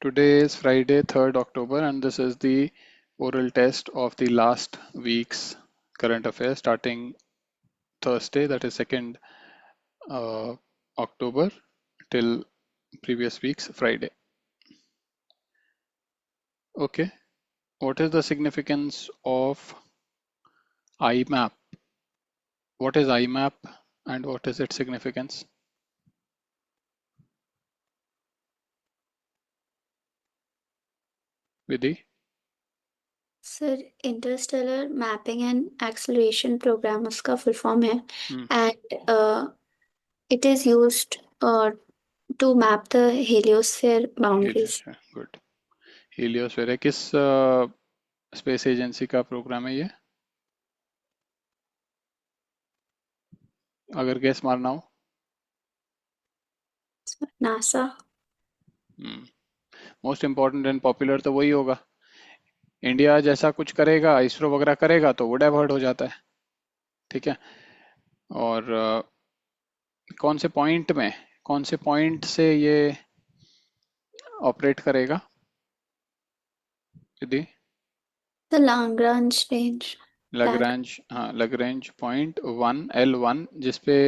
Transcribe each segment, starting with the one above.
Today is Friday, 3rd October, and this is the oral test of the last week's current affairs starting Thursday, that is 2nd October, till previous week's Friday. Okay, what is the significance of IMAP? What is IMAP and what is its significance? Vidhi? Sir interstellar mapping and acceleration programme उसका full form है and it is used to map the heliosphere boundaries good. Heliosphere है, किस space agency का programme है ये, अगर gas मारना हो? NASA most important and popular तो वही होगा. इंडिया जैसा कुछ करेगा, इसरो वगैरह करेगा तो वो डाइवर्ट हो जाता है. ठीक है. और कौन से पॉइंट से ये ऑपरेट करेगा यदि? The Lagrange range Lagrange point 1L1, जिसपे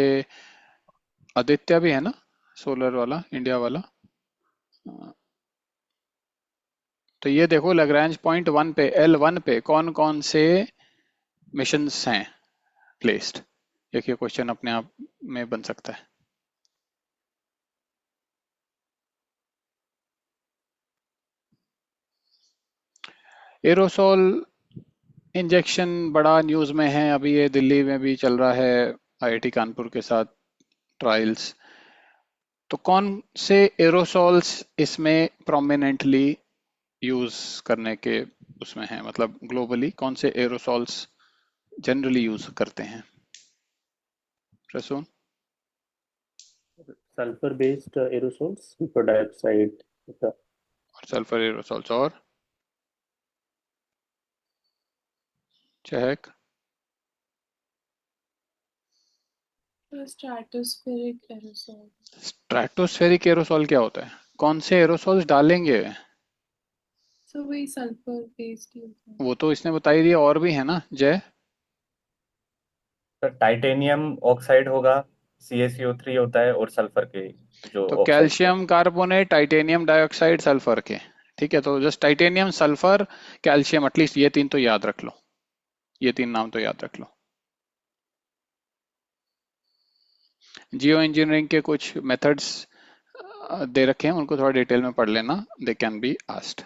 आदित्य भी है ना, सोलर वाला, इंडिया वाला. तो ये देखो, लग्रेंज पॉइंट 1 पे, L1 पे कौन कौन से मिशंस हैं प्लेस्ड. एक ये क्वेश्चन अपने आप में बन सकता है. एरोसोल इंजेक्शन बड़ा न्यूज में है अभी, ये दिल्ली में भी चल रहा है IIT कानपुर के साथ ट्रायल्स. तो कौन से एरोसोल्स इसमें प्रोमिनेंटली यूज करने के उसमें है, मतलब ग्लोबली कौन से एरोसोल्स जनरली यूज करते हैं? Prasoon? Sulphur based aerosols, sulphur dioxide और सल्फर एरोसोल्स. और Chahak? Stratospheric aerosol. Stratospheric aerosol क्या होता है? कौन से एरोसोल्स डालेंगे? सो वही सल्फर बेस्ड वो तो इसने बता ही दिया, और भी है ना जय? टाइटेनियम ऑक्साइड होगा, CaCO3 होता है, और सल्फर के जो तो oxide calcium carbonate, titanium dioxide, sulphur के. ठीक है, तो just titanium, sulphur, calcium, at least ये तीन तो याद रख लो. ये तीन नाम तो याद रख लो. जियो इंजीनियरिंग के कुछ मेथड्स दे रखे हैं, उनको थोड़ा डिटेल में पढ़ लेना. They can be asked.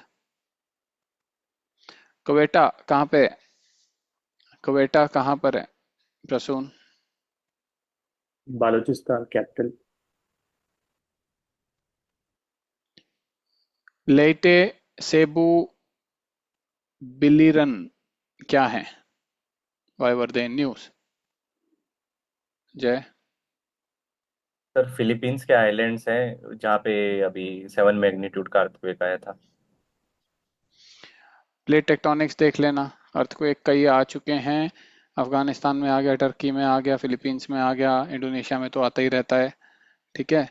Quetta कहाँ पे? क्वेटा कहाँ पर है प्रसून? बालूचिस्तान कैपिटल. लेटे सेबू बिलिरन क्या है? Why were they in news? जय? सर फिलीपींस के आइलैंड्स हैं जहाँ पे अभी 7 मैग्नीट्यूड का अर्थक्वेक आया था. प्लेट टेक्टोनिक्स देख लेना. अर्थक्वेक कई आ चुके हैं. अफगानिस्तान में आ गया, टर्की में आ गया, फिलीपींस में आ गया, इंडोनेशिया में तो आता ही रहता है. ठीक है.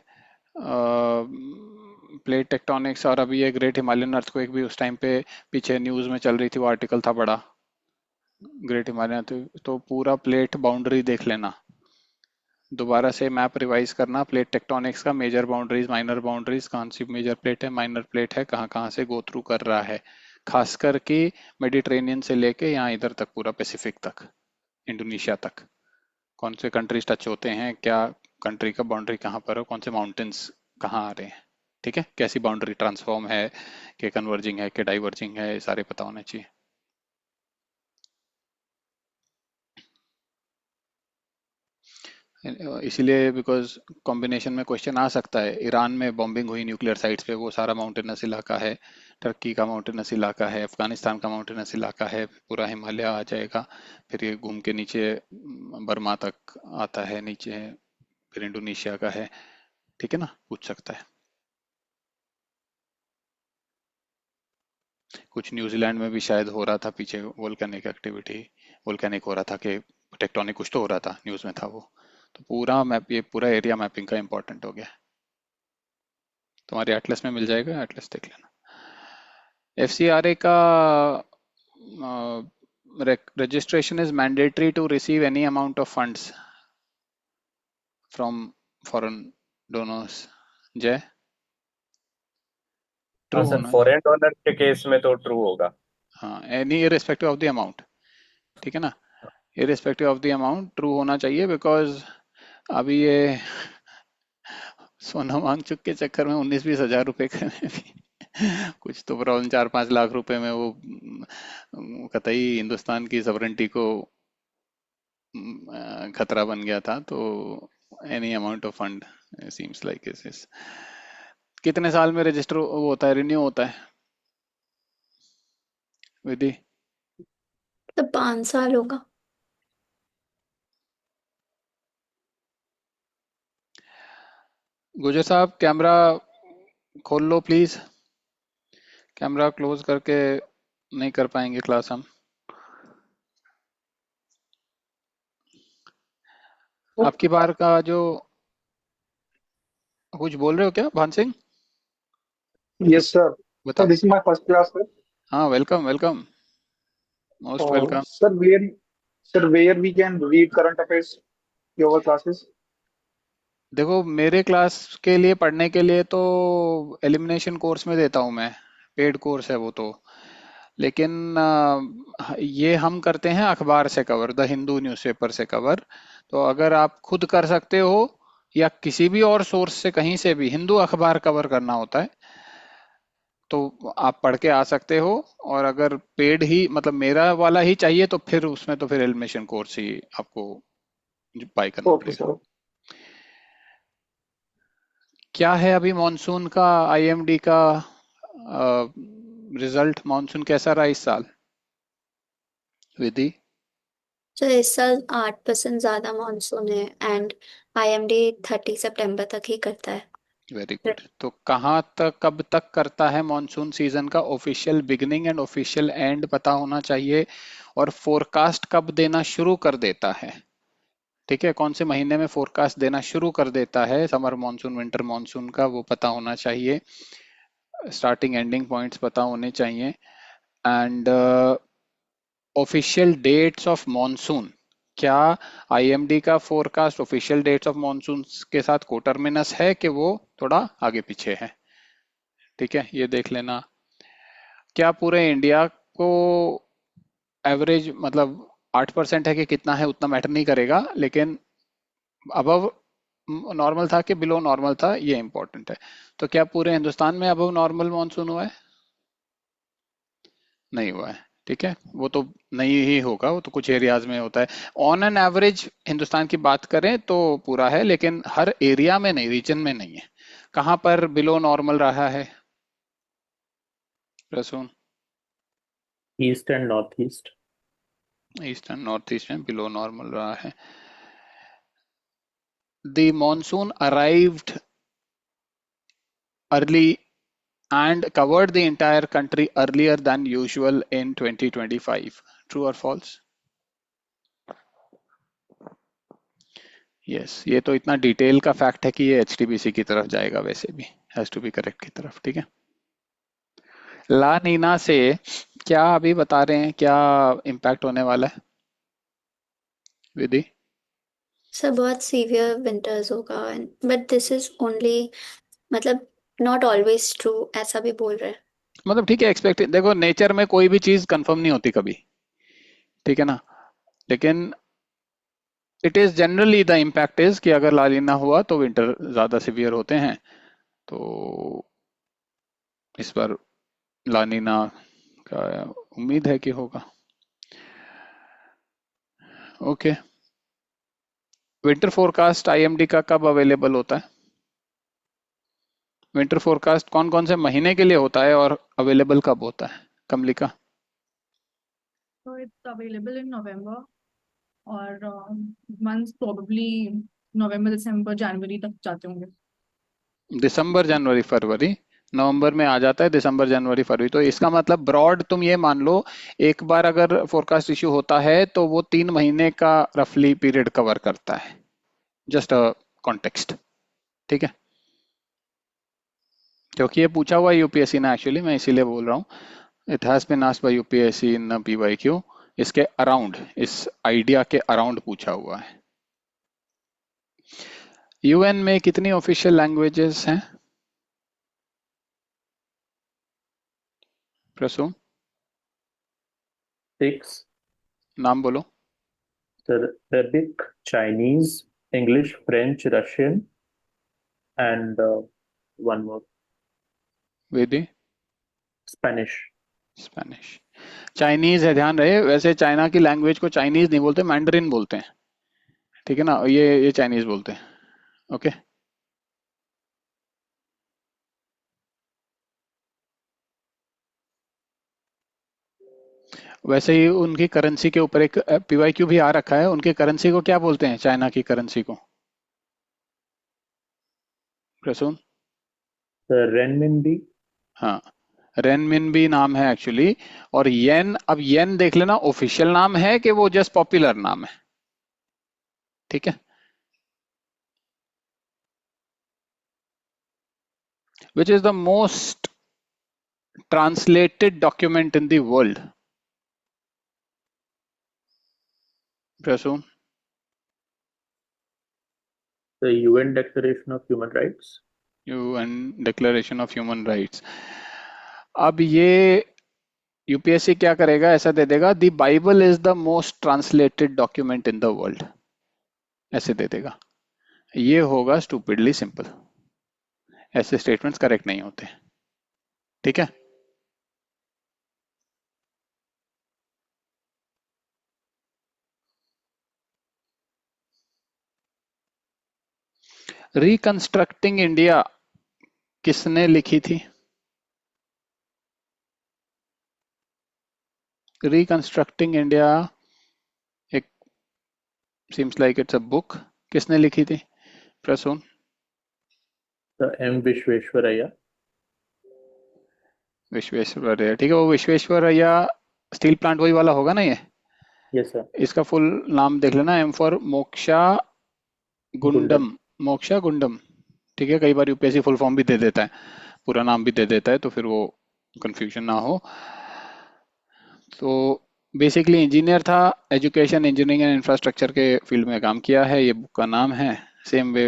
प्लेट टेक्टोनिक्स, और अभी ये ग्रेट हिमालयन अर्थक्वेक भी उस टाइम पे पीछे न्यूज में चल रही थी, वो आर्टिकल था बड़ा. ग्रेट हिमालयन तो पूरा प्लेट बाउंड्री देख लेना. दोबारा से मैप रिवाइज करना प्लेट टेक्टोनिक्स का, मेजर बाउंड्रीज, माइनर बाउंड्रीज, कौन सी मेजर प्लेट है, माइनर प्लेट है, कहाँ कहाँ से गो थ्रू कर रहा है. खासकर कि मेडिटेरेनियन से लेके यहाँ इधर तक, पूरा पैसिफिक तक, इंडोनेशिया तक, कौन से कंट्रीज टच होते हैं, क्या कंट्री का बाउंड्री कहाँ पर है, कौन से माउंटेन्स कहाँ आ रहे हैं. ठीक है, कैसी बाउंड्री ट्रांसफॉर्म है, कि कन्वर्जिंग है, कि डाइवर्जिंग है, ये सारे पता होने चाहिए. इसीलिए बिकॉज कॉम्बिनेशन में क्वेश्चन आ सकता है. ईरान में बॉम्बिंग हुई न्यूक्लियर साइट्स पे, वो सारा माउंटेनस इलाका है. टर्की का माउंटेनस इलाका है. अफगानिस्तान का माउंटेनस इलाका है. पूरा हिमालय आ जाएगा, फिर ये घूम के नीचे बर्मा तक आता है नीचे, फिर इंडोनेशिया का है. ठीक है ना, पूछ सकता है. कुछ न्यूजीलैंड में भी शायद हो रहा था पीछे वोल्केनिक एक्टिविटी, वोल्केनिक हो रहा था, कि टेक्टोनिक कुछ तो हो रहा था, न्यूज में था वो. तो पूरा मैप, ये पूरा एरिया मैपिंग का इंपॉर्टेंट हो गया. तुम्हारे एटलस में मिल जाएगा, एटलस देख लेना. FCRA का registration is mandatory to receive any amount of funds from foreign donors. जय, ट्रू हाँ सर, होना, फॉरेन डोनर के केस में तो ट्रू होगा। हाँ, any irrespective of the amount, ठीक है ना, irrespective of the amount true होना चाहिए, बिकॉज अभी ये सोना मांग चुक के चक्कर में 19-20 हज़ार रुपए का में भी कुछ तो प्रॉब्लम, 4-5 लाख रुपए में वो कतई हिंदुस्तान की सॉवरेंटी को खतरा बन गया था। तो any amount of fund seems like इस कितने साल में रजिस्टर होता है, रिन्यू होता है विधि? तो 5 साल होगा। गुजर साहब कैमरा खोल लो प्लीज, कैमरा क्लोज करके नहीं कर पाएंगे क्लास हम। आपकी बार का जो कुछ बोल रहे हो क्या भान सिंह? Yes, sir. So बताओ। this is my first class, sir. हाँ, welcome welcome, most welcome. Sir, where we can read current affairs, your classes? देखो, मेरे क्लास के लिए पढ़ने के लिए तो एलिमिनेशन कोर्स में देता हूँ मैं, पेड कोर्स है वो तो, लेकिन ये हम करते हैं अखबार से कवर, द हिंदू न्यूज़पेपर से कवर। तो अगर आप खुद कर सकते हो या किसी भी और सोर्स से कहीं से भी हिंदू अखबार कवर करना होता है तो आप पढ़ के आ सकते हो। और अगर पेड ही मतलब मेरा वाला ही चाहिए तो फिर उसमें तो फिर एलिमिनेशन कोर्स ही आपको बाय करना Okay, पड़ेगा। sir. क्या है अभी मॉनसून का, आईएमडी का रिजल्ट? मॉनसून कैसा रहा इस साल विधि? तो इस साल 8% ज्यादा मानसून है एंड IMD 30 सितंबर तक ही करता है। Very good. तो कहाँ तक, कब तक करता है मॉनसून सीजन का? Official beginning and official and पता होना चाहिए, और फोरकास्ट कब देना शुरू कर देता है, ठीक है, कौन से महीने में फोरकास्ट देना शुरू कर देता है समर मॉनसून विंटर मॉनसून का, वो पता होना चाहिए। स्टार्टिंग एंडिंग पॉइंट्स पता होने चाहिए। And official dates of monsoon, क्या आईएमडी का forecast official dates of monsoon के साथ कोटरमिनस है कि वो थोड़ा आगे पीछे है, ठीक है, ये देख लेना। क्या पूरे इंडिया को एवरेज मतलब 8% है कि कितना है उतना मैटर नहीं करेगा, लेकिन अबव नॉर्मल था कि बिलो नॉर्मल था, ये इंपॉर्टेंट है। तो क्या पूरे हिंदुस्तान में अबव नॉर्मल मॉनसून हुआ है? नहीं हुआ है, ठीक है, वो तो नहीं ही होगा, वो तो कुछ एरियाज में होता है। ऑन एन एवरेज हिंदुस्तान की बात करें तो पूरा है, लेकिन हर एरिया में नहीं, रीजन में नहीं है। कहाँ पर बिलो नॉर्मल रहा है रसून? East and north east. East and north east में बिलो नॉर्मल रहा है। The monsoon arrived early and covered the entire country earlier than usual in 2025. True or false? Yes, ये तो इतना डिटेल का फैक्ट है कि ये HTBC की तरफ जाएगा, वैसे भी हैज टू बी करेक्ट की तरफ, ठीक है। ला नीना से क्या अभी बता रहे हैं, क्या इम्पैक्ट होने वाला है विधि? सर बहुत सीवियर विंटर्स होगा, बट दिस इज ओनली मतलब नॉट ऑलवेज ट्रू, ऐसा भी बोल रहे हैं। मतलब ठीक है, एक्सपेक्ट, देखो नेचर में कोई भी चीज कंफर्म नहीं होती कभी, ठीक है ना, लेकिन it is generally the impact is कि अगर लालिना हुआ तो विंटर ज्यादा सिवियर होते हैं। तो इस बार लानिना का उम्मीद है कि होगा। ओके, विंटर फोरकास्ट आईएमडी का कब अवेलेबल होता है? विंटर फोरकास्ट कौन कौन से महीने के लिए होता है और अवेलेबल कब होता है Kamalika? So it's available in November और months probably November, December, January तक जाते होंगे। दिसंबर जनवरी फरवरी, नवंबर में आ जाता है, दिसंबर जनवरी फरवरी। तो इसका मतलब ब्रॉड तुम ये मान लो, एक बार अगर फोरकास्ट इश्यू होता है तो वो 3 महीने का रफली पीरियड कवर करता है, जस्ट अ कॉन्टेक्स्ट, ठीक है, क्योंकि ये पूछा हुआ यूपीएससी ने एक्चुअली, मैं इसीलिए बोल रहा हूँ। It has been asked by UPSC in PYQ. इसके अराउंड, इस आइडिया के अराउंड पूछा हुआ है। यूएन में कितनी ऑफिशियल लैंग्वेजेस हैं प्रसून? 6. नाम बोलो। Arabic, Chinese, English, French, Russian, and one more, वेदी? Spanish. स्पेनिश। चाइनीज है, ध्यान रहे। वैसे चाइना की लैंग्वेज को चाइनीज नहीं बोलते, मैंडरिन बोलते हैं, ठीक है ना। ये चाइनीज बोलते हैं, ओके। वैसे ही उनकी करेंसी के ऊपर एक पीवाईक्यू भी आ रखा है। उनकी करेंसी को क्या बोलते हैं, चाइना की करेंसी को प्रसून? The renminbi. हाँ, रेनमिनबी नाम है एक्चुअली। और येन, अब येन देख लेना, ऑफिशियल नाम है कि वो जस्ट पॉपुलर नाम है, ठीक है। Which is the most translated document in the world Prasoon? The UN Declaration of Human Rights. UN declaration of human rights. अब ये यूपीएससी क्या करेगा, ऐसा दे देगा, the Bible is the most translated document in the world, ऐसे दे देगा। ये होगा स्टूपिडली सिंपल। ऐसे स्टेटमेंट्स करेक्ट नहीं होते, ठीक है। रिकंस्ट्रक्टिंग इंडिया किसने लिखी थी? रिकंस्ट्रक्टिंग इंडिया एक seems like it's a book. किसने लिखी थी Prasoon? The M. Vishveshwaraya. Visvesvaraya, ठीक है। वो विश्वेश्वरैया स्टील प्लांट वही वाला होगा ना ये? Yes, sir. इसका फुल नाम देख लेना, एम फॉर मोक्षा गुंडम। मोक्षा गुंडम, ठीक है। कई बार यूपीएससी फुल फॉर्म भी दे देता है, पूरा नाम भी दे देता है, तो फिर वो कंफ्यूजन ना हो। तो बेसिकली इंजीनियर था, एजुकेशन, इंजीनियरिंग एंड इंफ्रास्ट्रक्चर के फील्ड में काम किया है। ये बुक का नाम है। सेम वे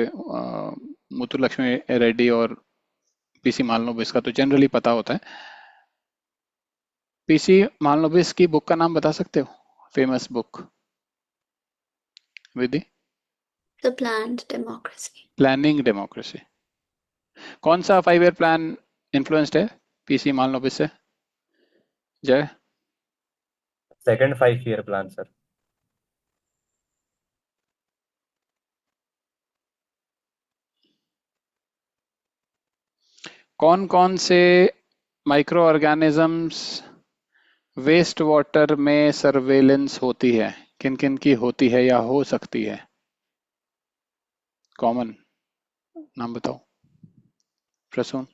मुथुलक्ष्मी रेड्डी और पीसी मालनोबिस का तो जनरली पता होता है। पीसी मालनोबिस की बुक का नाम बता सकते हो, famous book Vidhi? The planned democracy. Planning democracy. कौन सा 5 ईयर प्लान इन्फ्लुएंस्ड है पीसी मालनोबिस से? जय? Second 5 year plan sir. कौन कौन से माइक्रो ऑर्गेनिजम्स वेस्ट वाटर में सर्वेलेंस होती है? किन किन की होती है या हो सकती है? कॉमन नाम बताओ Prasoon.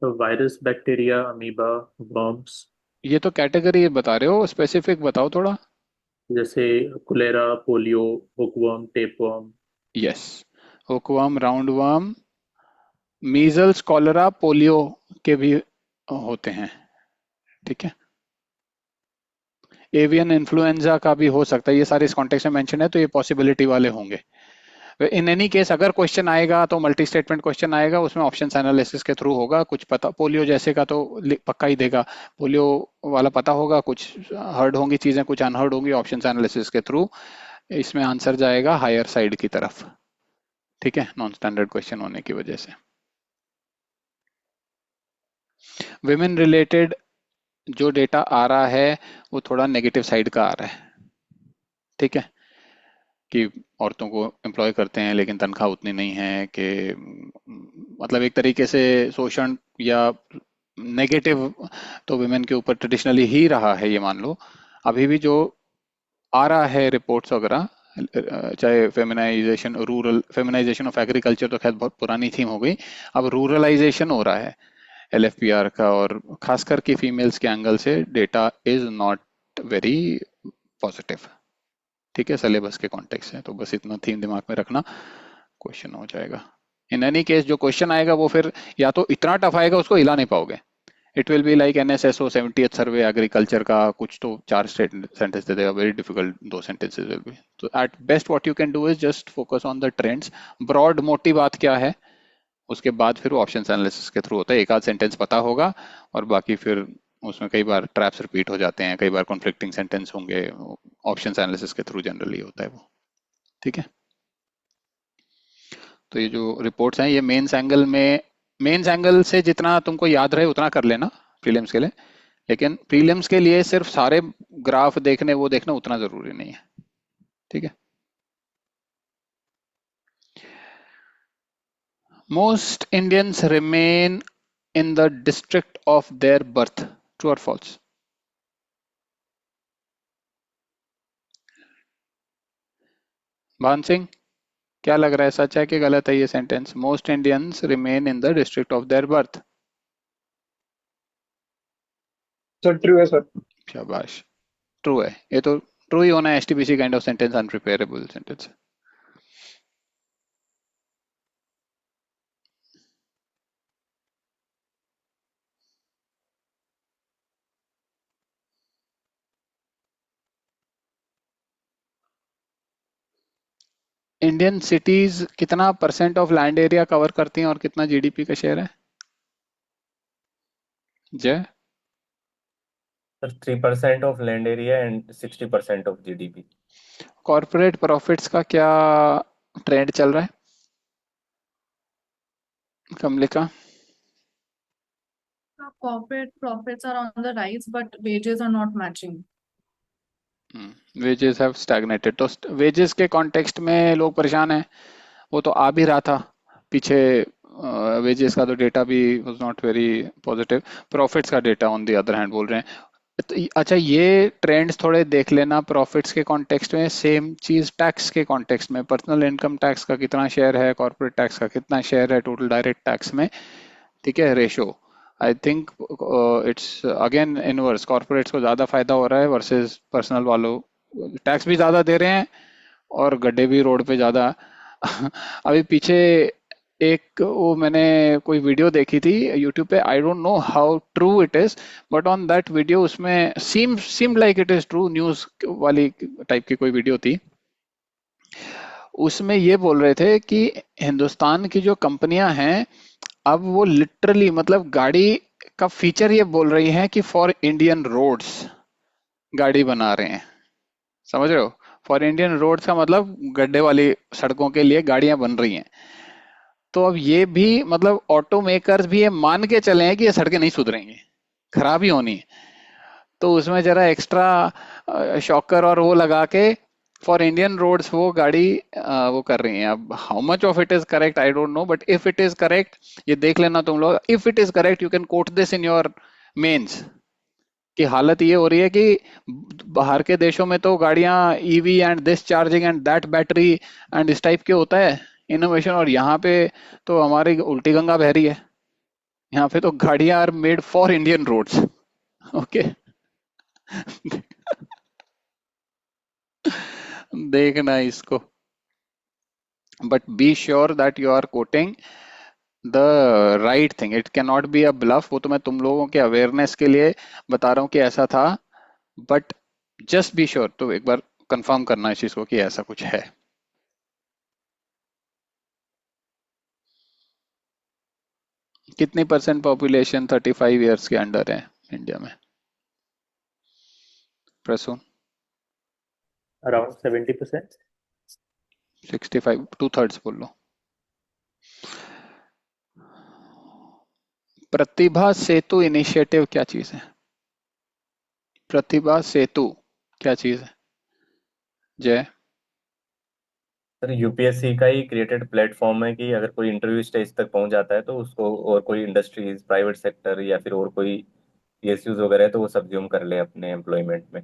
The virus, bacteria, amoeba, worms. ये तो कैटेगरी बता रहे हो, स्पेसिफिक बताओ थोड़ा। जैसे cholera, polio, bookworm, tapeworm. Yes, hookworm, roundworm, measles, cholera, polio के भी होते हैं, ठीक है। एवियन इन्फ्लुएंजा का भी हो सकता है। ये सारे इस कॉन्टेक्स्ट में मेंशन है, तो ये पॉसिबिलिटी वाले होंगे। इन एनी केस अगर क्वेश्चन आएगा तो मल्टी स्टेटमेंट क्वेश्चन आएगा, उसमें ऑप्शंस एनालिसिस के थ्रू होगा। कुछ पता, पोलियो जैसे का तो पक्का ही देगा, पोलियो वाला पता होगा। कुछ हर्ड होंगी चीजें, कुछ अनहर्ड होंगी। ऑप्शंस एनालिसिस के थ्रू इसमें आंसर जाएगा हायर साइड की तरफ, ठीक है, नॉन स्टैंडर्ड क्वेश्चन होने की वजह से। विमेन रिलेटेड जो डेटा आ रहा है वो थोड़ा नेगेटिव साइड का आ रहा है, ठीक है, कि औरतों को एम्प्लॉय करते हैं लेकिन तनख्वाह उतनी नहीं है कि मतलब एक तरीके से शोषण या नेगेटिव तो विमेन के ऊपर ट्रेडिशनली ही रहा है, ये मान लो। अभी भी जो आ रहा है रिपोर्ट्स वगैरह, चाहे feminisation, rural feminisation of agriculture तो खैर बहुत पुरानी थीम हो गई, अब रूरलाइजेशन हो रहा है एलएफपीआर का, और खासकर की फीमेल्स के एंगल से data is not very positive, ठीक है, सिलेबस के कॉन्टेक्स्ट से। तो बस इतना थीम दिमाग में रखना, क्वेश्चन हो जाएगा। इन एनी केस जो क्वेश्चन आएगा वो फिर या तो इतना टफ आएगा उसको हिला नहीं पाओगे, it will be like NSSO 70th survey agriculture का, कुछ तो 4 सेंटेंस दे देगा, very difficult 2 sentences will be. तो at best what you can do is just focus on the trends, broad मोटी बात क्या है, उसके बाद फिर ऑप्शंस एनालिसिस के थ्रू होता है। एक आध सेंटेंस पता होगा और बाकी फिर उसमें कई बार ट्रैप्स रिपीट हो जाते हैं, कई बार कॉन्फ्लिक्टिंग सेंटेंस होंगे, ऑप्शंस एनालिसिस के थ्रू जनरली होता है वो। ठीक है, तो ये जो रिपोर्ट्स हैं ये मेंस एंगल से जितना तुमको याद रहे उतना कर लेना प्रीलिम्स के लिए, लेकिन प्रीलिम्स के लिए सिर्फ सारे ग्राफ देखने वो देखना उतना जरूरी नहीं है। ठीक है, most Indians remain in the district of their birth, true और फॉल्स? भान सिंह, क्या लग रहा है, सच है कि गलत है ये sentence? Most Indians remain in the district of their birth. Sir true है सर। शाबाश, ट्रू है। ये तो ट्रू ही होना है, STPC kind of sentence, unpreparable sentence. Indian cities कितना % ऑफ लैंड एरिया कवर करती हैं और कितना GDP का शेयर है? जय? Sir 3% of land area and 60% of GDP। Corporate profits का क्या ट्रेंड चल रहा है Kamalika? Corporate profits are on the rise, but wages are not matching. Wages have stagnated. तो वेजेस के कॉन्टेक्स्ट में लोग परेशान हैं, वो तो आ भी रहा था पीछे। वेजेस का तो डेटा भी was not very positive. Profits का data on the other hand बोल रहे हैं। तो अच्छा, ये ट्रेंड्स थोड़े देख लेना प्रॉफिट्स के कॉन्टेक्स्ट में। सेम चीज टैक्स के कॉन्टेक्स्ट में, पर्सनल इनकम टैक्स का कितना शेयर है, कॉर्पोरेट टैक्स का कितना शेयर है टोटल डायरेक्ट टैक्स में। ठीक है, ratio I think it's again inverse, corporates को ज्यादा फायदा हो रहा है वर्सेस पर्सनल वालों। टैक्स भी ज्यादा दे रहे हैं और गड्ढे भी रोड पे ज्यादा। अभी पीछे एक वो मैंने कोई वीडियो देखी थी यूट्यूब पे, I don't know how true it is, but on that video उसमें seem like it is true, news वाली टाइप की कोई वीडियो थी। उसमें ये बोल रहे थे कि हिंदुस्तान की जो कंपनियां हैं अब वो लिटरली मतलब गाड़ी का फीचर ये बोल रही हैं कि फॉर इंडियन रोड्स गाड़ी बना रहे हैं। समझ रहे हो? फॉर इंडियन रोड्स का मतलब गड्ढे वाली सड़कों के लिए गाड़ियां बन रही हैं। तो अब ये भी मतलब ऑटो मेकर्स भी ये मान के चले हैं कि ये सड़कें नहीं सुधरेंगी, खराब ही होनी है। तो उसमें जरा एक्स्ट्रा शॉकर और वो लगा के फॉर इंडियन रोड्स वो गाड़ी वो कर रही हैं। अब how much of it is correct I don't know, but if it is correct ये देख लेना तुम लोग। If it is correct you can quote this in your mains कि हालत ये हो रही है कि बाहर के देशों में तो गाड़ियां EV and this charging and that battery and इस टाइप के होता है इनोवेशन, और यहाँ पे तो हमारी उल्टी गंगा बह रही है। यहाँ पे तो गाड़ियां are made for Indian roads. Okay, देखना इसको, but be sure that you are quoting the right thing, it can not be a bluff. वो तो मैं तुम लोगों के अवेयरनेस के लिए बता रहा हूँ कि ऐसा था, बट जस्ट बी श्योर, तो एक बार कंफर्म करना इस चीज को कि ऐसा कुछ है। कितनी % पॉपुलेशन 35 ईयर्स के अंडर है इंडिया में? प्रसून? Around 70%. 65, 2/3 बोल लो। प्रतिभा सेतु इनिशिएटिव क्या चीज है? प्रतिभा सेतु क्या चीज है? जय? सर यूपीएससी का ही क्रिएटेड प्लेटफॉर्म है कि अगर कोई इंटरव्यू स्टेज तक पहुंच जाता है तो उसको और कोई इंडस्ट्रीज, प्राइवेट सेक्टर या फिर और कोई PSUs वगैरह है तो वो सब्ज्यूम कर ले अपने एम्प्लॉयमेंट में।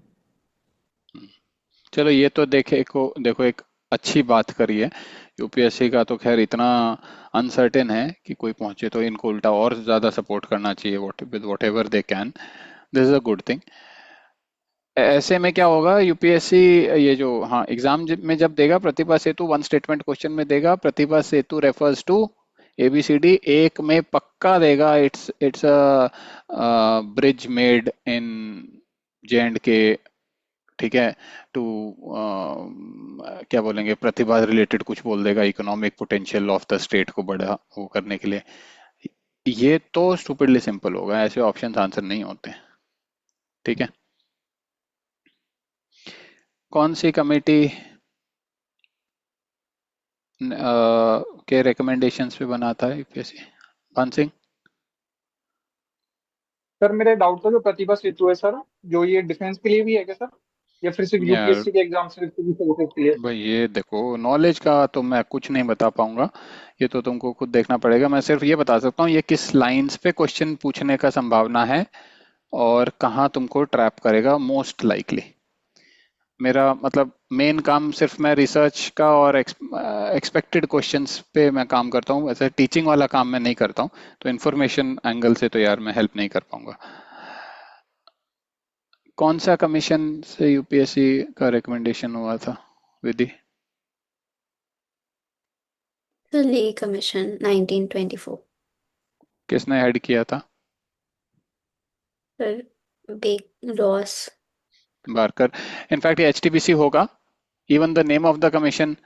चलो ये तो देखो एक अच्छी बात करी है। यूपीएससी का तो खैर इतना अनसर्टेन है कि कोई पहुंचे तो इनको उल्टा और ज्यादा सपोर्ट करना चाहिए, what ever they can. This is a good thing. ऐसे में क्या होगा, यूपीएससी ये जो एग्जाम में जब देगा प्रतिभा सेतु वन स्टेटमेंट क्वेश्चन में देगा प्रतिभा सेतु रेफर्स टू ABCD एक में पक्का देगा it's a bridge made in J&K, ठीक है, टू क्या बोलेंगे, प्रतिभा रिलेटेड कुछ बोल देगा, economic potential of the state को बड़ा वो करने के लिए। ये तो स्टूपिडली सिंपल होगा, ऐसे ऑप्शंस आंसर नहीं होते। ठीक है, कौन सी कमेटी के रिकमेंडेशंस पे बना था यूपीएससी? पान सिंह। सर मेरा डाउट था, जो प्रतिभा सेतु है सर, जो ये डिफेंस के लिए भी है क्या सर, या फिर सिर्फ यार यूपीएससी के एग्जाम से फोकस के लिए? भाई ये देखो, नॉलेज का तो मैं कुछ नहीं बता पाऊंगा, ये तो तुमको खुद देखना पड़ेगा। मैं सिर्फ ये बता सकता हूँ ये किस लाइंस पे क्वेश्चन पूछने का संभावना है और कहाँ तुमको ट्रैप करेगा मोस्ट लाइकली। मेरा मतलब मेन काम सिर्फ मैं रिसर्च का और एक्सपेक्टेड क्वेश्चंस पे मैं काम करता हूँ, ऐसे टीचिंग वाला काम मैं नहीं करता हूँ, तो इन्फॉर्मेशन एंगल से तो यार मैं हेल्प नहीं कर पाऊंगा। कौन सा कमीशन से यूपीएससी का रिकमेंडेशन हुआ था विधि? The Lee Commission 1924. किसने हेड किया था? Sir, big loss. बारकर। इनफैक्ट ये एचटीबीसी होगा, even the name of the commission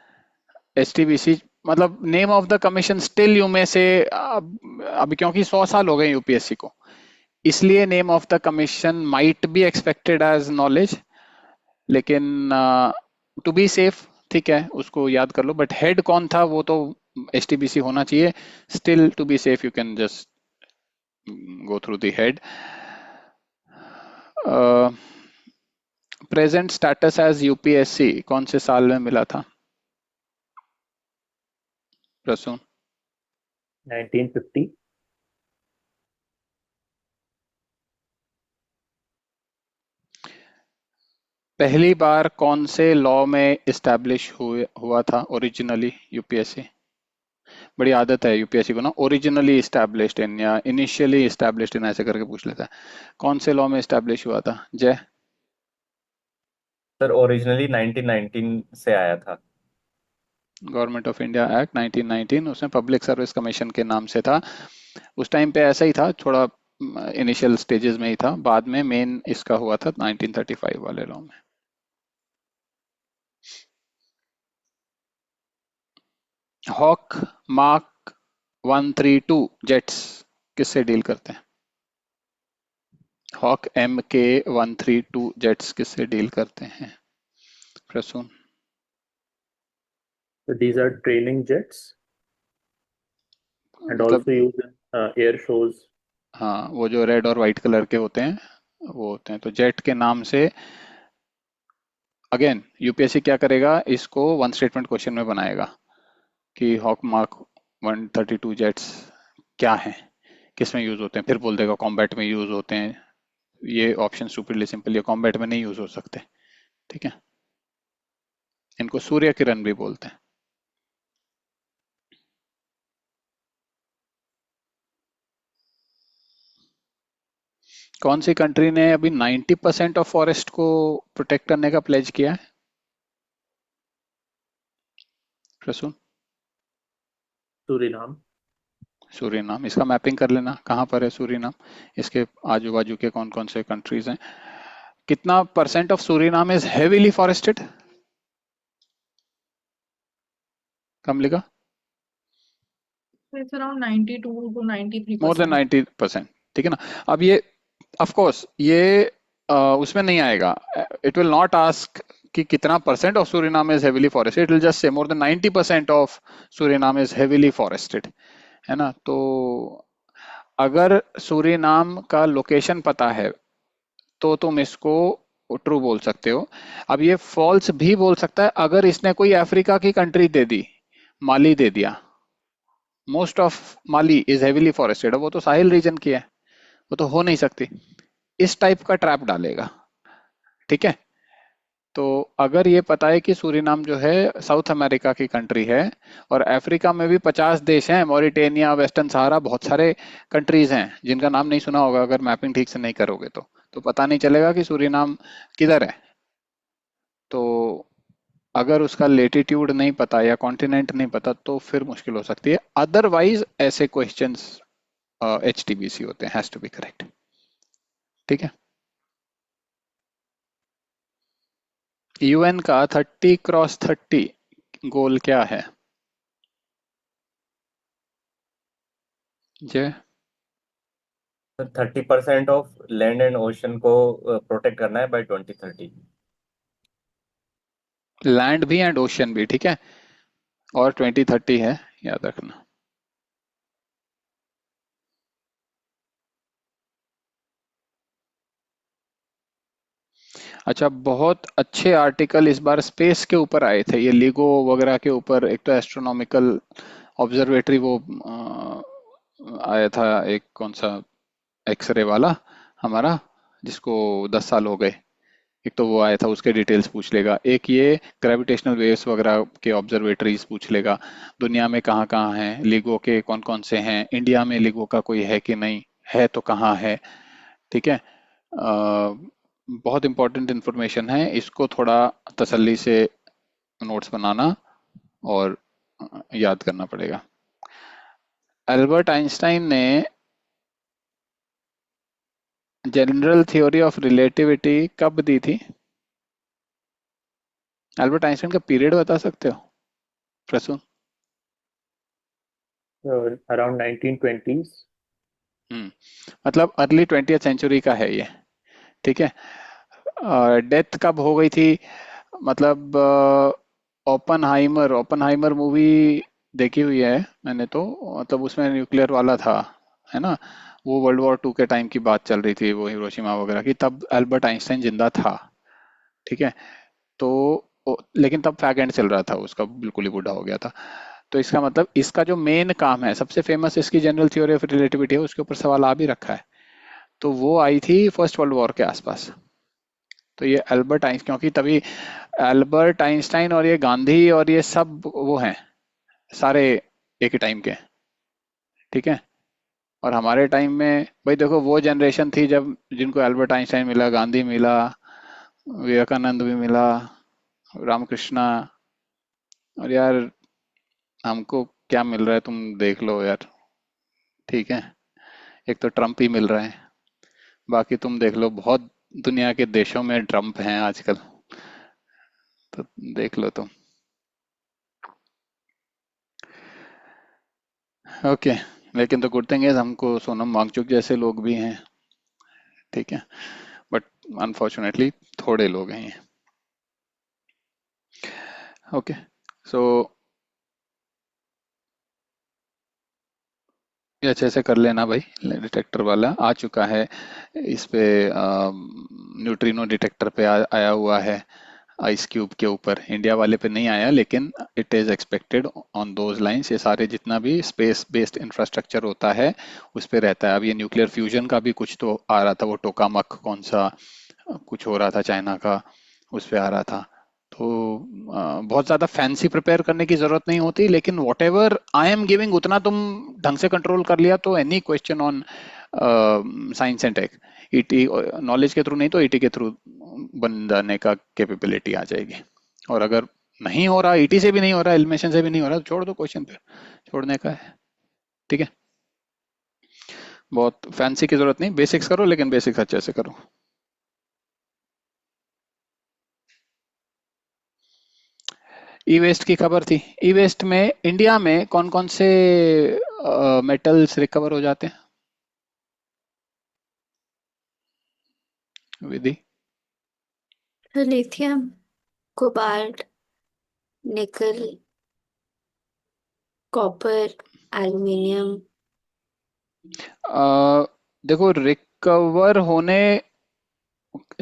HTBC, मतलब name of the commission still you में से अभी क्योंकि 100 साल हो गए यूपीएससी को, इसलिए name of the commission might be expected as knowledge, लेकिन टू बी सेफ ठीक है उसको याद कर लो, बट हेड कौन था वो तो एचटीबीसी होना चाहिए। Still to be safe you can just go through the head. Present status as UPSC कौन से साल में मिला था प्रसून? 1950. पहली बार कौन से लॉ में इस्टेब्लिश हुआ था ओरिजिनली यूपीएससी? बड़ी आदत है यूपीएससी को ना, ओरिजिनली इस्टेब्लिश्ड इन या इनिशियली इस्टेब्लिश्ड इन ऐसे करके पूछ लेता है। कौन से लॉ में इस्टेब्लिश हुआ था जय? सर ओरिजिनली 1919 से आया था। गवर्नमेंट ऑफ इंडिया एक्ट 1919, उसमें पब्लिक सर्विस कमीशन के नाम से था। उस टाइम पे ऐसा ही था, थोड़ा इनिशियल स्टेजेस में ही था, बाद में मेन इसका हुआ था 1935 वाले लॉ में। हॉक मार्क 132 जेट्स किससे डील करते हैं? हॉक MK132 जेट्स किससे डील करते हैं Prasoon? So these are training jets and मतलब also used in air shows. हाँ, वो जो रेड और वाइट कलर के होते हैं वो होते हैं, तो जेट के नाम से। अगेन यूपीएससी क्या करेगा, इसको वन स्टेटमेंट क्वेश्चन में बनाएगा कि हॉक मार्क 132 जेट्स क्या है, किस में यूज होते हैं, फिर बोल देगा कॉम्बैट में यूज होते हैं। ये ऑप्शन सुपरली सिंपल, ये कॉम्बैट में नहीं यूज हो सकते, ठीक है। इनको सूर्य किरण भी बोलते हैं। कौन सी कंट्री ने अभी 90% ऑफ फॉरेस्ट को प्रोटेक्ट करने का प्लेज किया है प्रसून? Suriname. सूरीनाम, इसका मैपिंग कर लेना कहाँ पर है सूरीनाम, इसके आजू बाजू के कौन कौन से कंट्रीज हैं। कितना % of Suriname is heavily forested? कम लिखा? It's around 92 to 93%. More than 90%, ठीक है ना। अब ये ऑफ कोर्स ये उसमें नहीं आएगा, इट विल नॉट आस्क कि कितना % of Suriname is heavily forested, it will just say more than 90% of Suriname is heavily forested, है ना। तो अगर सूरीनाम का लोकेशन पता है तो तुम इसको ट्रू बोल सकते हो। अब ये फॉल्स भी बोल सकता है अगर इसने कोई अफ्रीका की कंट्री दे दी, माली दे दिया, most of Mali is heavily forested, वो तो साहिल रीजन की है, वो तो हो नहीं सकती, इस टाइप का ट्रैप डालेगा, ठीक है। तो अगर ये पता है कि सूरीनाम जो है साउथ अमेरिका की कंट्री है और अफ्रीका में भी 50 देश हैं, मॉरिटेनिया, वेस्टर्न सहारा, बहुत सारे कंट्रीज हैं जिनका नाम नहीं सुना होगा अगर मैपिंग ठीक से नहीं करोगे तो पता नहीं चलेगा कि सूरीनाम किधर है। तो अगर उसका लेटीट्यूड नहीं पता या कॉन्टिनेंट नहीं पता तो फिर मुश्किल हो सकती है, अदरवाइज ऐसे क्वेश्चंस HTBC होते हैं, हैज टू बी करेक्ट। ठीक है। UN का 30x30 गोल क्या है? जय। 30% ऑफ लैंड एंड ओशन को प्रोटेक्ट करना है बाय 2030। लैंड भी एंड ओशन भी, ठीक है, और 2030 है, याद रखना। अच्छा, बहुत अच्छे आर्टिकल इस बार स्पेस के ऊपर आए थे, ये लिगो वगैरह के ऊपर। एक तो एस्ट्रोनॉमिकल ऑब्जर्वेटरी वो आया था, एक कौन सा एक्सरे वाला हमारा, जिसको 10 साल हो गए। एक तो वो आया था, उसके डिटेल्स पूछ लेगा। एक ये ग्रेविटेशनल वेव्स वगैरह के ऑब्जर्वेटरीज पूछ लेगा, दुनिया में कहाँ कहाँ हैं, लिगो के कौन कौन से हैं, इंडिया में लिगो का कोई है कि नहीं है, तो कहाँ है। ठीक है। बहुत इंपॉर्टेंट इंफॉर्मेशन है, इसको थोड़ा तसल्ली से नोट्स बनाना और याद करना पड़ेगा। एल्बर्ट आइंस्टाइन ने जनरल थ्योरी ऑफ रिलेटिविटी कब दी थी? एल्बर्ट आइंस्टाइन का पीरियड बता सकते हो प्रसून? around 1920s. मतलब अर्ली 20th सेंचुरी का है ये। ठीक है। डेथ कब हो गई थी? मतलब ओपनहाइमर, ओपनहाइमर मूवी देखी हुई है मैंने तो, मतलब उसमें न्यूक्लियर वाला था, है ना। वो वर्ल्ड वॉर 2 के टाइम की बात चल रही थी, वो हिरोशिमा वगैरह की, तब एल्बर्ट आइंस्टाइन जिंदा था। ठीक है। तो लेकिन तब फैग एंड चल रहा था उसका, बिल्कुल ही बूढ़ा हो गया था। तो इसका मतलब इसका जो मेन काम है, सबसे फेमस इसकी जनरल थ्योरी ऑफ रिलेटिविटी है, उसके ऊपर सवाल आ भी रखा है। तो वो आई थी फर्स्ट वर्ल्ड वॉर के आसपास। तो ये एल्बर्ट आइंस्टाइन, क्योंकि तभी एल्बर्ट आइंस्टाइन और ये गांधी और ये सब वो हैं सारे एक ही टाइम के। ठीक है। और हमारे टाइम में भाई देखो, वो जनरेशन थी जब जिनको एल्बर्ट आइंस्टाइन मिला, गांधी मिला, विवेकानंद भी मिला, रामकृष्णा। और यार हमको क्या मिल रहा है तुम देख लो यार। ठीक है। एक तो ट्रम्प ही मिल रहा है, बाकी तुम देख लो, बहुत दुनिया के देशों में ट्रम्प हैं आजकल, तो देख लो तुम। ओके। लेकिन तो गुड थिंग है, हमको सोनम वांगचुक जैसे लोग भी हैं। ठीक है। बट अनफॉर्चुनेटली थोड़े लोग हैं ये। ओके। सो ये अच्छे से कर लेना भाई, डिटेक्टर वाला आ चुका है। इस पे न्यूट्रिनो डिटेक्टर पे आया हुआ है, आइस क्यूब के ऊपर। इंडिया वाले पे नहीं आया, लेकिन it is expected on those lines. ये सारे जितना भी स्पेस बेस्ड इंफ्रास्ट्रक्चर होता है उस पे रहता है। अब ये न्यूक्लियर फ्यूजन का भी कुछ तो आ रहा था, वो टोकामक कौन सा कुछ हो रहा था चाइना का, उस पे आ रहा था। तो बहुत ज्यादा फैंसी प्रिपेयर करने की जरूरत नहीं होती, लेकिन whatever I am giving उतना तुम ढंग से कंट्रोल कर लिया तो any question on science and tech, ET knowledge के थ्रू नहीं तो ईटी के थ्रू बन जाने का कैपेबिलिटी आ जाएगी। और अगर नहीं हो रहा, ईटी से भी नहीं हो रहा, एलिमिनेशन से भी नहीं हो रहा, तो छोड़ दो क्वेश्चन, फिर छोड़ने का है। ठीक है। बहुत फैंसी की जरूरत नहीं, बेसिक्स करो, लेकिन बेसिक्स अच्छे से करो। ई वेस्ट की खबर थी। ई वेस्ट में इंडिया में कौन कौन से मेटल्स रिकवर हो जाते हैं विधि? लिथियम, कोबाल्ट, निकल, कॉपर, एल्युमिनियम। देखो रिकवर होने,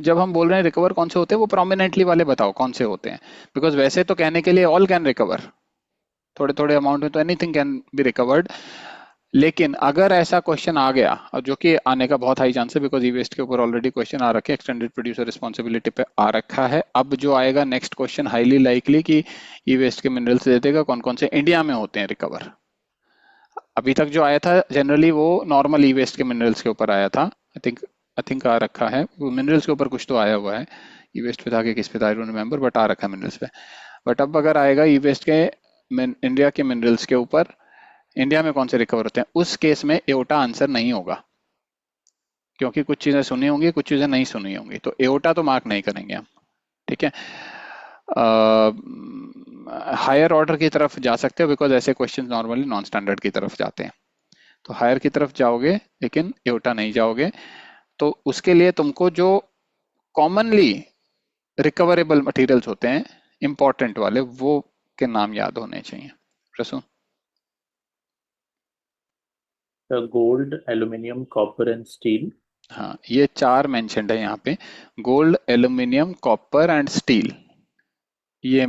जब हम बोल रहे हैं रिकवर कौन से होते हैं, वो प्रोमिनेंटली वाले बताओ कौन से होते हैं। बिकॉज वैसे तो कहने के लिए ऑल कैन रिकवर, थोड़े थोड़े अमाउंट में तो एनीथिंग कैन बी रिकवर्ड। लेकिन अगर ऐसा क्वेश्चन आ गया, और जो कि आने का बहुत हाई चांस है, बिकॉज ई वेस्ट के ऊपर ऑलरेडी क्वेश्चन आ रखे, एक्सटेंडेड प्रोड्यूसर रिस्पॉन्सिबिलिटी पे आ रखा है। अब जो आएगा नेक्स्ट क्वेश्चन हाईली लाइकली कि ई वेस्ट के मिनरल्स दे देगा कौन कौन से इंडिया में होते हैं रिकवर। अभी तक जो आया था जनरली वो नॉर्मल ई वेस्ट के मिनरल्स के ऊपर आया था। आई थिंक आ रखा है वो मिनरल्स के ऊपर, कुछ तो आया हुआ है। ई वेस्ट पे था कि किस पे था, आई डोंट रिमेंबर, बट आ रखा है मिनरल्स पे। बट अब अगर आएगा ई वेस्ट के इंडिया के मिनरल्स के ऊपर, इंडिया में कौन से रिकवर होते हैं, उस केस में एओटा आंसर नहीं होगा, क्योंकि कुछ चीजें सुनी होंगी कुछ चीजें नहीं सुनी होंगी, तो एओटा तो मार्क नहीं करेंगे हम। ठीक है, हायर ऑर्डर की तरफ जा सकते हो बिकॉज ऐसे क्वेश्चन नॉर्मली नॉन स्टैंडर्ड की तरफ जाते हैं, तो हायर की तरफ जाओगे लेकिन एओटा नहीं जाओगे। तो उसके लिए तुमको जो कॉमनली रिकवरेबल मटेरियल्स होते हैं इंपॉर्टेंट वाले, वो के नाम याद होने चाहिए। Prasoon? The gold, aluminium, copper, and steel. हाँ, ये चार मेंशन्ड है यहाँ पे, gold, aluminium, copper and steel, ये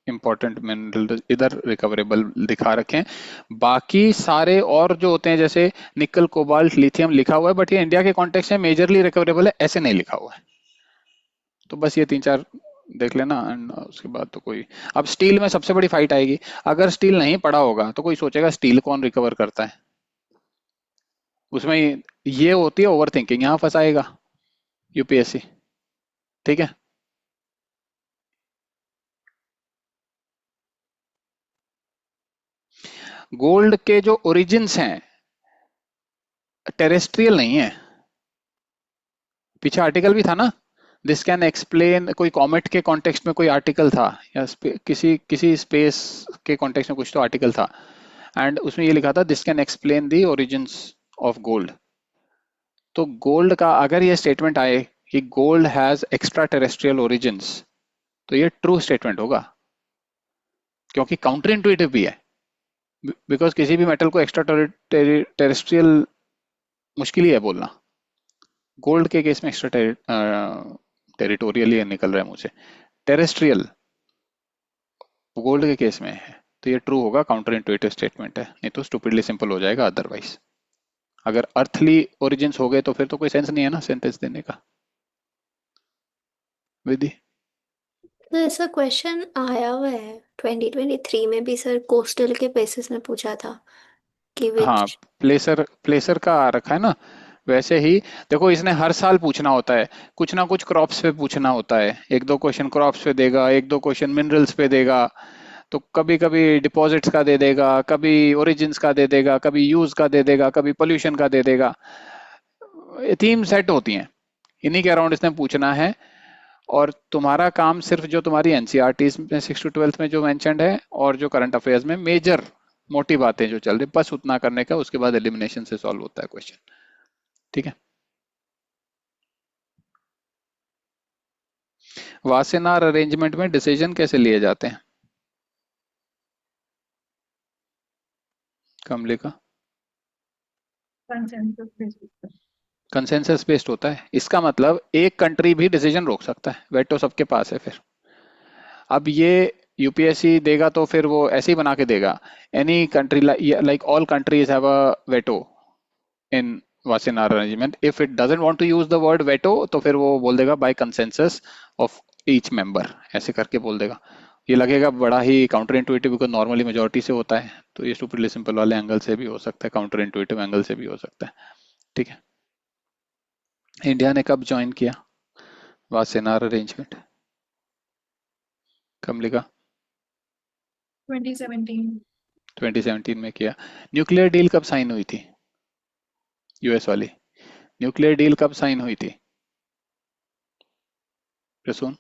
इंपॉर्टेंट मिनरल इधर रिकवरेबल दिखा रखे हैं। बाकी सारे और जो होते हैं जैसे निकल, कोबाल्ट, लिथियम लिखा हुआ है, बट ये इंडिया के कॉन्टेक्स्ट में मेजरली रिकवरेबल है, ऐसे नहीं लिखा हुआ है। तो बस ये 3-4 देख लेना एंड उसके बाद तो कोई, अब स्टील में सबसे बड़ी फाइट आएगी। अगर स्टील नहीं पड़ा होगा तो कोई सोचेगा स्टील कौन रिकवर करता है, उसमें ये होती है ओवर थिंकिंग, यहाँ फंसाएगा यूपीएससी। ठीक है, गोल्ड के जो ओरिजिन्स हैं टेरेस्ट्रियल नहीं है, पीछे आर्टिकल भी था ना, दिस कैन एक्सप्लेन, कोई कॉमेट के कॉन्टेक्स्ट में कोई आर्टिकल था, या किसी स्पेस के कॉन्टेक्स्ट में कुछ तो आर्टिकल था, एंड उसमें ये लिखा था this can explain the origins of gold. तो गोल्ड का अगर ये स्टेटमेंट आए कि gold has extra terrestrial origins, तो ये ट्रू स्टेटमेंट होगा, क्योंकि काउंटर इंटुइटिव भी है, बिकॉज किसी भी मेटल को एक्स्ट्रा टेरेस्ट्रियल मुश्किल ही है बोलना। गोल्ड के केस में एक्स्ट्रा टेरिटोरियल ही निकल रहा है मुझे, टेरेस्ट्रियल गोल्ड के केस में है, तो ये ट्रू होगा, काउंटर इंटुइटिव स्टेटमेंट है, नहीं तो स्टूपिडली सिंपल हो जाएगा अदरवाइज। अगर अर्थली ओरिजिन्स हो गए तो फिर तो कोई सेंस नहीं है ना सेंटेंस देने का। विधि? तो ऐसा क्वेश्चन आया हुआ है 2023 में भी सर, कोस्टल के बेसिस में पूछा था कि हाँ, विच। प्लेसर का आ रखा है ना, वैसे ही देखो इसने हर साल पूछना होता है, कुछ ना कुछ क्रॉप्स पे पूछना होता है, 1-2 क्वेश्चन क्रॉप्स पे देगा, 1-2 क्वेश्चन मिनरल्स पे देगा, तो कभी कभी डिपॉजिट्स का दे देगा, कभी ओरिजिन्स का दे देगा, कभी यूज का दे देगा, कभी पोल्यूशन का दे देगा, थीम सेट होती हैं, इन्हीं के अराउंड इसने पूछना है। और तुम्हारा काम सिर्फ जो तुम्हारी एनसीईआरटी में 6 to 12th में जो मेंशन्ड है और जो करंट अफेयर्स में मेजर मोटी बातें जो चल रही बस उतना करने का, उसके बाद एलिमिनेशन से सॉल्व होता है क्वेश्चन। ठीक है, वासेनार अरेंजमेंट में डिसीजन कैसे लिए जाते हैं? कमले का कंसेंसस बेसिस। कंसेंसस बेस्ड होता है, इसका मतलब एक कंट्री भी डिसीजन रोक सकता है, वेटो सबके पास है। फिर अब ये यूपीएससी देगा तो फिर वो ऐसे ही बना के देगा, any country like all countries have a veto in Wassenaar arrangement, if it doesn't want to use the word veto तो फिर वो बोल देगा by consensus of each member, ऐसे करके बोल देगा। ये लगेगा बड़ा ही counter intuitive because normally majority से होता है, तो ये स्टूपिडली सिंपल वाले एंगल से भी हो सकता है, काउंटर इंटुइटिव एंगल से भी हो सकता है। ठीक है, इंडिया ने कब ज्वाइन किया वासेनार अरेंजमेंट? कब लिखा? 2017। 2017 में किया। न्यूक्लियर डील कब साइन हुई थी? यूएस वाली न्यूक्लियर डील कब साइन हुई थी प्रसून?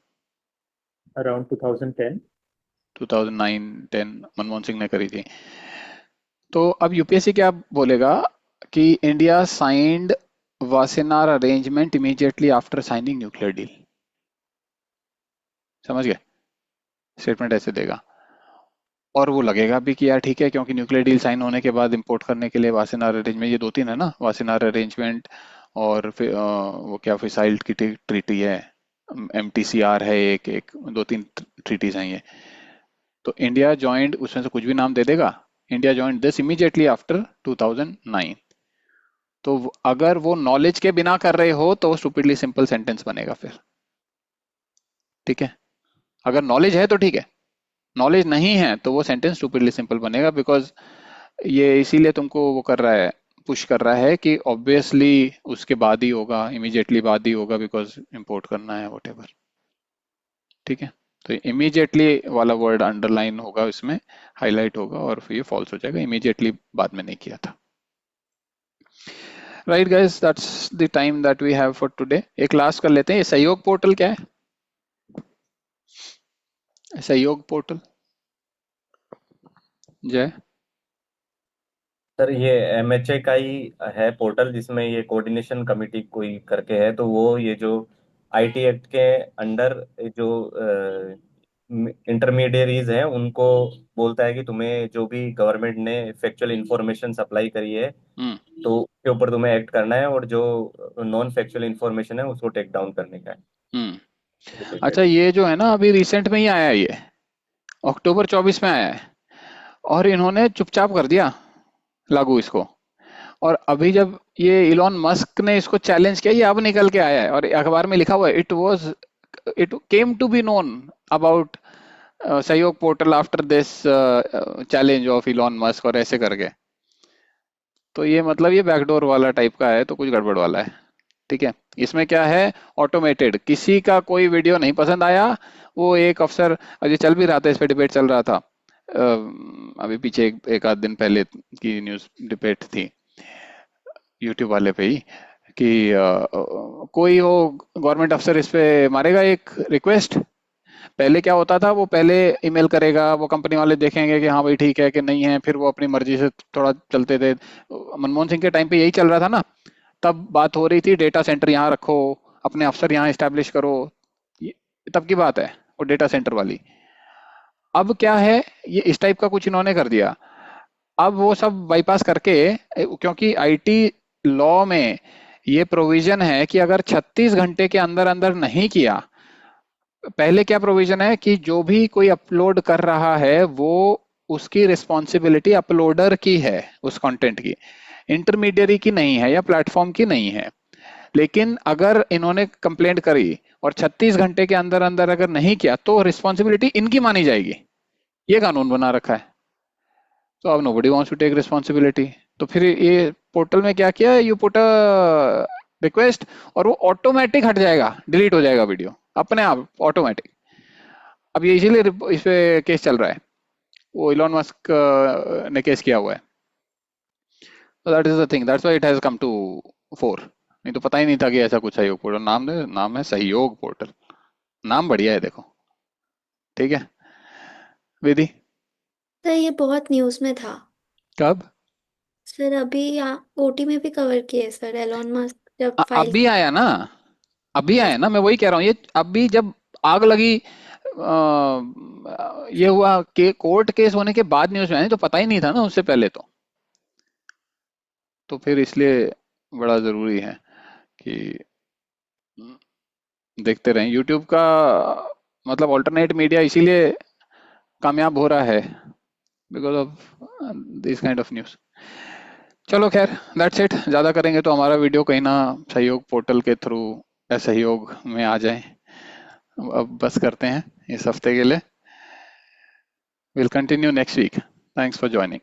Around 2010. 2009-10 मनमोहन सिंह ने करी थी। तो अब यूपीएससी क्या बोलेगा कि India signed Wassenaar arrangement immediately after signing nuclear deal, समझ गए? स्टेटमेंट ऐसे देगा, और वो लगेगा भी कि यार ठीक है, क्योंकि न्यूक्लियर डील साइन होने के बाद इंपोर्ट करने के लिए वासेनार अरेंजमेंट, ये 2-3 है ना, वासेनार अरेंजमेंट और फिर वो क्या फिसाइल की ट्रीटी है, एमटीसीआर है, एक 2-3 ट्रीटीज हैं ये। तो इंडिया ज्वाइंट, उसमें से कुछ भी नाम दे देगा, India joint this immediately after 2009। तो अगर वो नॉलेज के बिना कर रहे हो तो स्टूपिडली सिंपल सेंटेंस बनेगा फिर। ठीक है, अगर नॉलेज है तो ठीक है, नॉलेज नहीं है तो वो सेंटेंस स्टूपिडली सिंपल बनेगा, बिकॉज ये इसीलिए तुमको वो कर रहा है, पुश कर रहा है कि ऑब्वियसली उसके बाद ही होगा, इमीडिएटली बाद ही होगा, बिकॉज इंपोर्ट करना है व्हाटएवर। ठीक है, तो इमीडिएटली वाला वर्ड अंडरलाइन होगा, इसमें हाईलाइट होगा और फिर ये फॉल्स हो जाएगा, इमीडिएटली बाद में नहीं किया था। Right guys, that's the time that we have for today. एक लास्ट कर लेते हैं, ये सहयोग पोर्टल क्या है? सहयोग पोर्टल, जय। सर ये MHA का ही है पोर्टल, जिसमें ये कोऑर्डिनेशन कमेटी कोई करके है, तो वो ये जो IT एक्ट के अंडर जो इंटरमीडियरीज हैं उनको बोलता है कि तुम्हें जो भी गवर्नमेंट ने फैक्चुअल इंफॉर्मेशन सप्लाई करी है तो उसके ऊपर तुम्हें एक्ट करना है, और जो नॉन फैक्चुअल इंफॉर्मेशन है उसको टेक डाउन करने का है। अच्छा, ये जो है ना अभी रिसेंट में ही आया है, ये अक्टूबर 24 में आया है और इन्होंने चुपचाप कर दिया लागू इसको। और अभी जब ये इलॉन मस्क ने इसको चैलेंज किया, ये अब निकल के आया है और अखबार में लिखा हुआ है, it came to be known about Sahyog portal after this challenge of Elon Musk, और ऐसे करके। तो ये मतलब ये बैकडोर वाला टाइप का है, तो कुछ गड़बड़ वाला है। ठीक है, इसमें क्या है, ऑटोमेटेड, किसी का कोई वीडियो नहीं पसंद आया, वो एक अफसर, अभी चल भी रहा था, इस पे डिबेट चल रहा था, अभी पीछे एक आध दिन पहले की न्यूज डिबेट थी यूट्यूब वाले पे ही, कि कोई वो गवर्नमेंट अफसर इस पे मारेगा एक रिक्वेस्ट। पहले क्या होता था, वो पहले ईमेल करेगा, वो कंपनी वाले देखेंगे कि हाँ भाई ठीक है कि नहीं है, फिर वो अपनी मर्जी से थोड़ा चलते थे। मनमोहन सिंह के टाइम पे यही चल रहा था ना, तब बात हो रही थी डेटा सेंटर यहाँ रखो, अपने अफसर यहाँ इस्टेब्लिश करो, तब की बात है वो डेटा सेंटर वाली। अब क्या है, ये इस टाइप का कुछ इन्होंने कर दिया। अब वो सब बाईपास करके, क्योंकि IT लॉ में ये प्रोविजन है कि अगर 36 घंटे के अंदर अंदर नहीं किया, पहले क्या प्रोविजन है कि जो भी कोई अपलोड कर रहा है वो उसकी रिस्पॉन्सिबिलिटी अपलोडर की है, उस कंटेंट की, इंटरमीडियरी की नहीं है या प्लेटफॉर्म की नहीं है। लेकिन अगर इन्होंने कंप्लेंट करी और 36 घंटे के अंदर अंदर अगर नहीं किया तो रिस्पॉन्सिबिलिटी इनकी मानी जाएगी, ये कानून बना रखा है। तो अब nobody wants to take responsibility. तो फिर ये पोर्टल में क्या किया, यू पुट अ रिक्वेस्ट और वो ऑटोमेटिक हट जाएगा, डिलीट हो जाएगा वीडियो अपने आप ऑटोमेटिक। अब ये इसीलिए इस पे केस चल रहा है, वो इलॉन मस्क ने केस किया हुआ है। तो that is the thing, that's why it has come to fore. नहीं तो पता ही नहीं था कि ऐसा कुछ सहयोग पोर्टल, नाम है सहयोग पोर्टल, नाम बढ़िया है देखो। ठीक है विधि, सर ये बहुत न्यूज में था। कब? सर अभी OT में भी कवर किए सर, एलॉन मस्क जब फाइल अभी आया ना, अभी आया ना, मैं वही कह रहा हूँ, ये अभी जब आग लगी, ये हुआ कि कोर्ट केस होने के बाद न्यूज में आया, तो पता ही नहीं था ना उससे पहले। तो फिर इसलिए बड़ा जरूरी है कि देखते रहें यूट्यूब का, मतलब ऑल्टरनेट मीडिया इसीलिए कामयाब हो रहा है, because of this kind of news. चलो खैर, दैट्स इट। ज़्यादा करेंगे तो हमारा वीडियो कहीं ना सहयोग पोर्टल के थ्रू असहयोग में आ जाए। अब बस करते हैं इस हफ्ते के लिए, will continue next week. Thanks for joining.